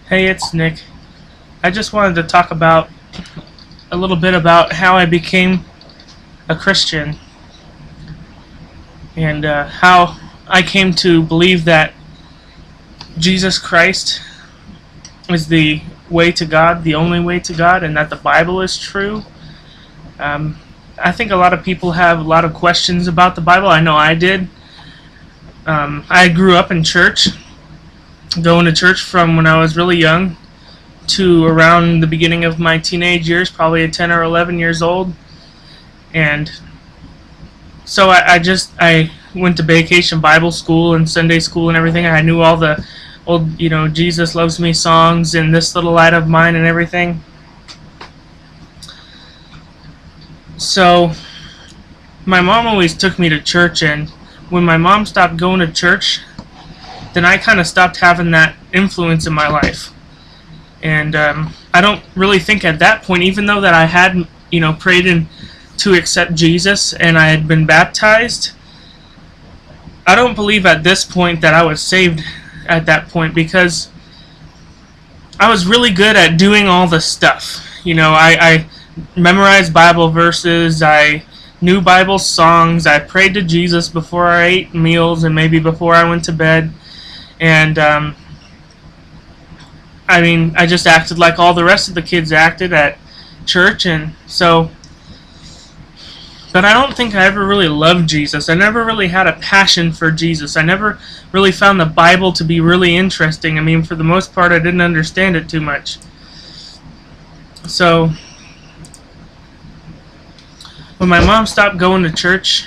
Hey, it's Nick. I just wanted to talk about a little bit about how I became a Christian and how I came to believe that Jesus Christ is the way to God, the only way to God, and that the Bible is true. Um, I think a lot of people have a lot of questions about the Bible. I know I did. I grew up in church, going to church from when I was really young to around the beginning of my teenage years, probably at 10 or 11 years old. And so I went to vacation Bible school and Sunday school and everything. I knew all the old, Jesus Loves Me songs and This Little Light of Mine and everything. So my mom always took me to church, and when my mom stopped going to church, then I kind of stopped having that influence in my life. And I don't really think at that point, even though that I had, prayed to accept Jesus and I had been baptized, I don't believe at this point that I was saved at that point, because I was really good at doing all the stuff. I memorized Bible verses, I knew Bible songs, I prayed to Jesus before I ate meals and maybe before I went to bed. And I just acted like all the rest of the kids acted at church. And so, but I don't think I ever really loved Jesus. I never really had a passion for Jesus. I never really found the Bible to be really interesting. For the most part, I didn't understand it too much. So when my mom stopped going to church,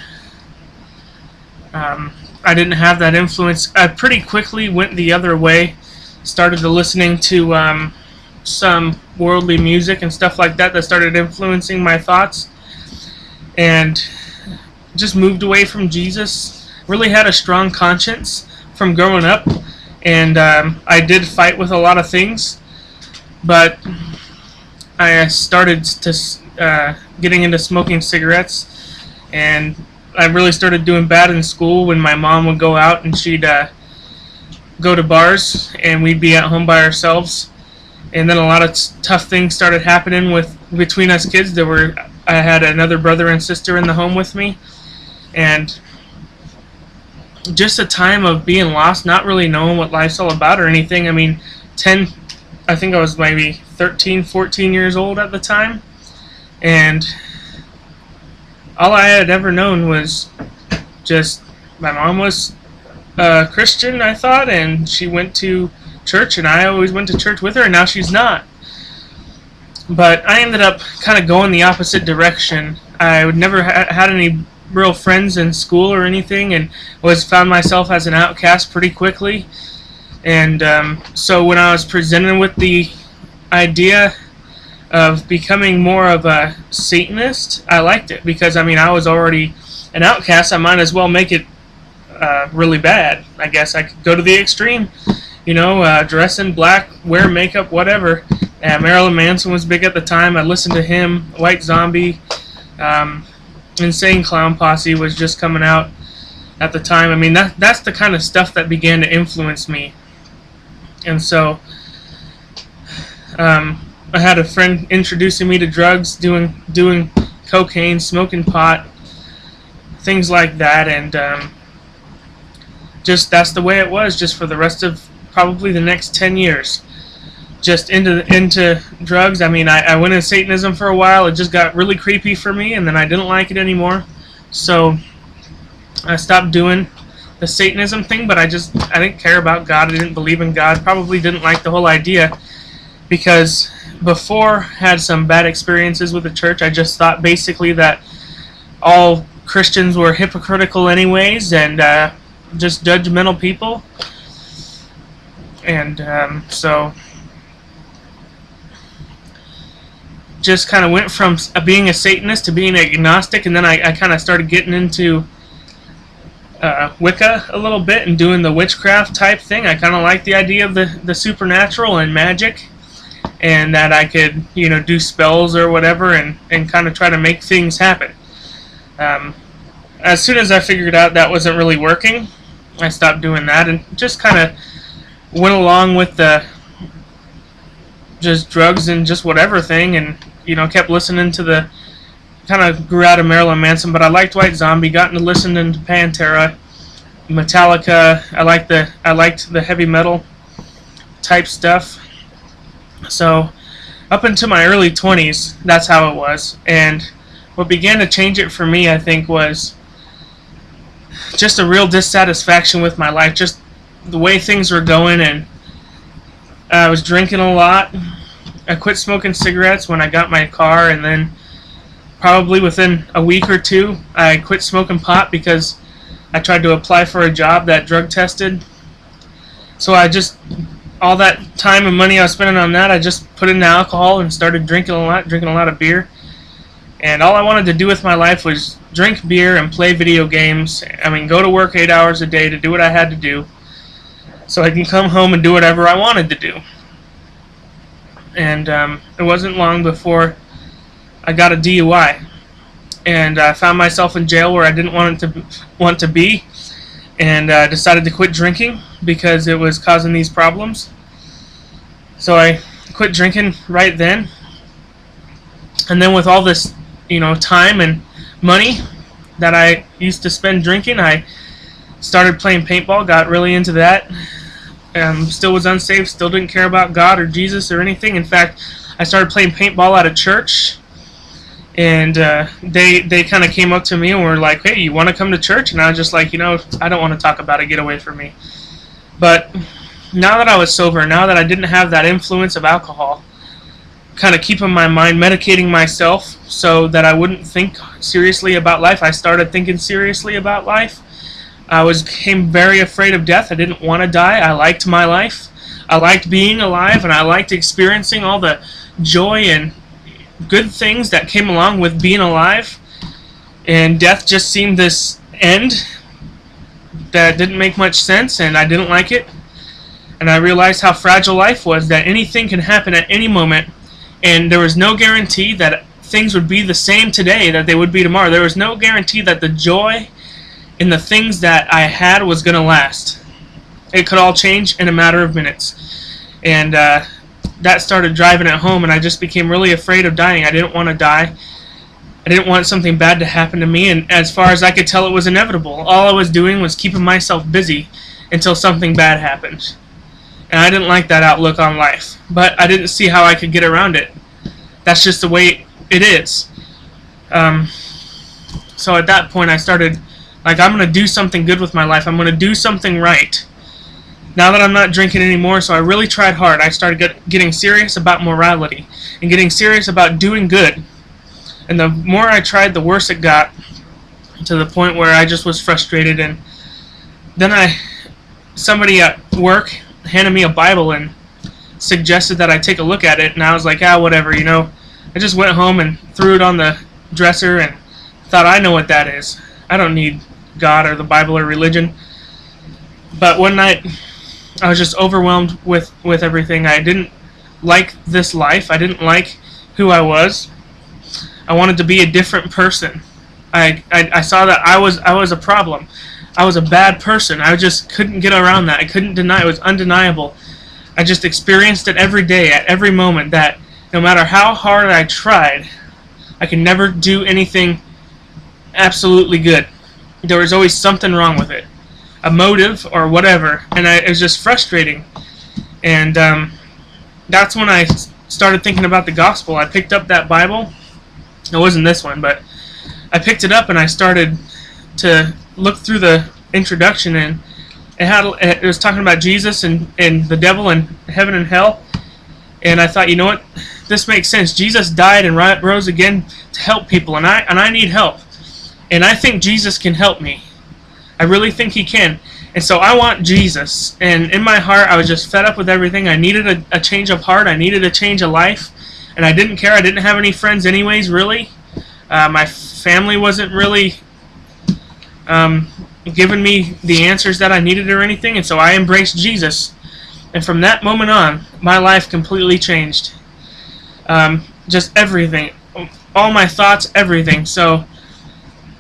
I didn't have that influence. I pretty quickly went the other way, started to listening to some worldly music and stuff like that started influencing my thoughts, and just moved away from Jesus. Really had a strong conscience from growing up, and I did fight with a lot of things, but I started to getting into smoking cigarettes, and I really started doing bad in school when my mom would go out and she'd go to bars and we'd be at home by ourselves. And then a lot of tough things started happening between us kids. I had another brother and sister in the home with me, and just a time of being lost, not really knowing what life's all about or anything. I think I was maybe 13, 14 years old at the time, and all I had ever known was just my mom was a Christian, I thought, and she went to church, and I always went to church with her, and now she's not. But I ended up kind of going the opposite direction. I would never had any real friends in school or anything, and found myself as an outcast pretty quickly. And so when I was presented with the idea of becoming more of a Satanist, I liked it, because I was already an outcast. I might as well make it really bad. I guess I could go to the extreme, dress in black, wear makeup, whatever. Marilyn Manson was big at the time. I listened to him. White Zombie, Insane Clown Posse was just coming out at the time. That's the kind of stuff that began to influence me. And so I had a friend introducing me to drugs, doing cocaine, smoking pot, things like that, and just that's the way it was, just for the rest of probably the next 10 years. Just into drugs. I went in Satanism for a while. It just got really creepy for me, and then I didn't like it anymore. So I stopped doing the Satanism thing, but I didn't care about God. I didn't believe in God. Probably didn't like the whole idea, because before had some bad experiences with the church. I just thought basically that all Christians were hypocritical anyways, and just judgmental people. And so just kind of went from being a Satanist to being agnostic, and then I kind of started getting into Wicca a little bit and doing the witchcraft type thing. I kind of like the idea of the supernatural and magic, and that I could, do spells or whatever, and kind of try to make things happen. As soon as I figured out that wasn't really working, I stopped doing that and just kind of went along with the just drugs and just whatever thing, and kept listening to the, kind of grew out of Marilyn Manson, but I liked White Zombie, got into listening to Pantera, Metallica. I liked the heavy metal type stuff. So up into my early 20s, that's how it was. And what began to change it for me, I think, was just a real dissatisfaction with my life, just the way things were going. And I was drinking a lot. I quit smoking cigarettes when I got my car, and then probably within a week or two, I quit smoking pot because I tried to apply for a job that drug tested. So all that time and money I was spending on that, I just put into alcohol and started drinking a lot of beer. And all I wanted to do with my life was drink beer and play video games. I mean, go to work 8 hours a day to do what I had to do, so I can come home and do whatever I wanted to do. And it wasn't long before I got a DUI, and I found myself in jail where I didn't want to be, and decided to quit drinking because it was causing these problems. So I quit drinking right then, and then with all this, time and money that I used to spend drinking, I started playing paintball, got really into that. Still was unsaved, still didn't care about God or Jesus or anything. In fact, I started playing paintball at a church, and they kind of came up to me and were like, "Hey, you want to come to church?" And I was just like, I don't want to talk about it, get away from me. But now that I was sober, now that I didn't have that influence of alcohol, kind of keeping my mind, medicating myself so that I wouldn't think seriously about life, I started thinking seriously about life. I became very afraid of death. I didn't want to die. I liked my life. I liked being alive, and I liked experiencing all the joy and good things that came along with being alive. And death just seemed this end that didn't make much sense, and I didn't like it. And I realized how fragile life was, that anything can happen at any moment, and there was no guarantee that things would be the same today that they would be tomorrow. There was no guarantee that the joy in the things that I had was going to last. It could all change in a matter of minutes. And that started driving it home, and I just became really afraid of dying. I didn't want to die. I didn't want something bad to happen to me, and as far as I could tell, it was inevitable. All I was doing was keeping myself busy until something bad happened. And I didn't like that outlook on life, but I didn't see how I could get around it. That's just the way it is. So at that point, I started, I'm going to do something good with my life. I'm going to do something right. Now that I'm not drinking anymore, so I really tried hard. I started getting serious about morality and getting serious about doing good. And the more I tried, the worse it got, to the point where I just was frustrated. And then somebody at work handed me a Bible and suggested that I take a look at it, and I was like, whatever, I just went home and threw it on the dresser and thought, I know what that is. I don't need God or the Bible or religion. But one night, I was just overwhelmed with everything. I didn't like this life. I didn't like who I was. I wanted to be a different person. I saw that I was a problem. I was a bad person. I just couldn't get around that. I couldn't deny it. It was undeniable. I just experienced it every day, at every moment, that no matter how hard I tried, I could never do anything absolutely good. There was always something wrong with it, a motive or whatever, and it was just frustrating. And that's when I started thinking about the gospel. I picked up that Bible. It wasn't this one, but I picked it up and I started to look through the introduction, and it was talking about Jesus and the devil and heaven and hell. And I thought, what? This makes sense. Jesus died and rose again to help people, and I need help. And I think Jesus can help me. I really think he can. And so I want Jesus. And in my heart, I was just fed up with everything. I needed a change of heart. I needed a change of life. And I didn't care. I didn't have any friends anyways, really. My family wasn't really giving me the answers that I needed or anything. And so I embraced Jesus. And from that moment on, my life completely changed. Just everything. All my thoughts, everything. So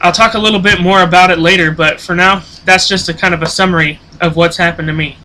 I'll talk a little bit more about it later, but for now, that's just a kind of a summary of what's happened to me.